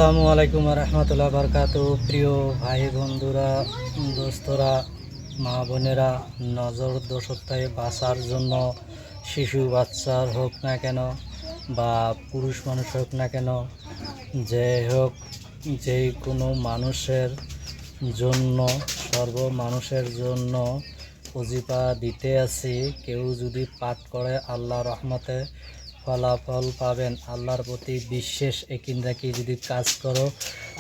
আসসালামু আলাইকুম রহমতুল্লাহ বারকাতু। প্রিয় ভাই বন্ধুরা, দোস্তরা, মা বোনেরা, নজর দোষত্বায় বাঁচার জন্য শিশু বাচ্চার হোক না কেন বা পুরুষ মানুষ হোক না কেন, যে হোক, যে কোনো মানুষের জন্য, সর্ব মানুষের জন্য অজিফা দিতে আছি। কেউ যদি পাঠ করে আল্লাহ রহমতে ফলাফল পাবেন। আল্লাহর প্রতি বিশ্বাস একিন রাখি যদি কাজ করো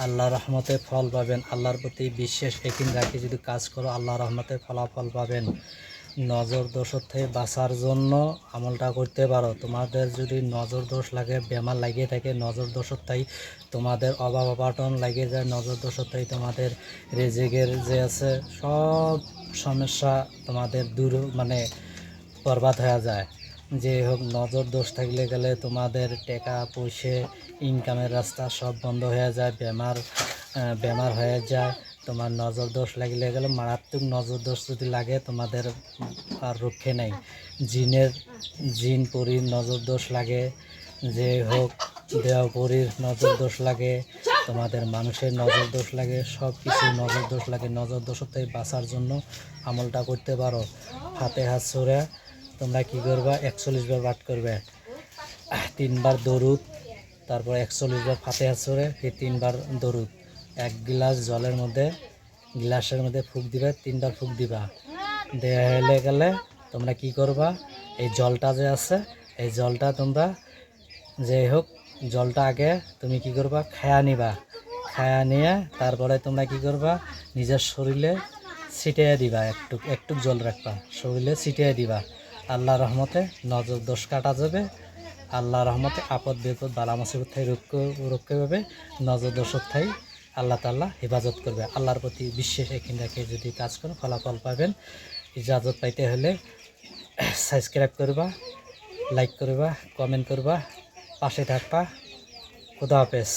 আল্লাহ রহমতে ফল পাবেন। আল্লাহর প্রতি বিশ্বাস একিন রাখি যদি কাজ করো আল্লাহ রহমতে ফলাফল পাবেন। নজর দোষের থেকে বাঁচার জন্য আমলটা করতে পারো। তোমাদের যদি নজর দোষ লাগে, বেমার লাগিয়ে থাকে, নজর দোষের তাই তোমাদের অভাব অপাটন লাগিয়ে যায়, নজর দোষের তাই তোমাদের রেজেকের যে আছে সব সমস্যা তোমাদের দূর বরবাদ হয়ে যায়। যে হোক, নজর দোষ থাকলে গেলে তোমাদের টাকা পয়সা ইনকামের রাস্তা সব বন্ধ হয়ে যায়, বেমার হয়ে যায়। তোমার নজর দোষ লাগলে গেলে, মারাত্মক নজর দোষ যদি লাগে তোমাদের আর রক্ষে নেই। জিন পরীর নজর দোষ লাগে, যে হোক দেওপরীর নজর দোষ লাগে, তোমাদের মানুষের নজর দোষ লাগে, সব কিছু নজর দোষ লাগে। নজর দোষ থেকে বাঁচার জন্য আমলটা করতে পারো। ফাতিহা সূরা তোমরা কি করবা, 41 বার পাঠ করবে, 3 বার দরুদ, তারপর 41 বার ফাতিহা সূরা, ফির 3 বার দরুদ। এক গ্লাস জলের মধ্যে, গ্লাসের মধ্যে ফুঁক দিবে, 3 বার ফুঁক দিবা। দেয়া হলে গেলে তোমরা কি করবা, এই জলটা যে আছে এই জলটা তোমরা, যে হোক, জলটা আগে তুমি কি করবা, খায়া নিবা। খায়া নিয়ে তারপরে তোমরা কি করবা, নিজের শরীরে ছিটিয়ে দিবা, একটু জল রাখবা, শরীরে ছিটিয়ে দিবা। আল্লাহ রহমতে নজর দোষ কাটা যাবে। আল্লাহ রহমতে আপদ বিপদ বালা মুসিবত থেকে রক্ষা পাবে। নজর দোষর থেকে আল্লাহ তাআলা হেফাজত করবে। আল্লাহর প্রতি বিশ্বাস এখানে রেখে যদি কাজ করো ফলাফল পাবেন। ইজাজত পাইতে হলে সাবস্ক্রাইব করবা, লাইক করবা, কমেন্ট করবা, পাশে থাকবা। খুদা হাফেজ।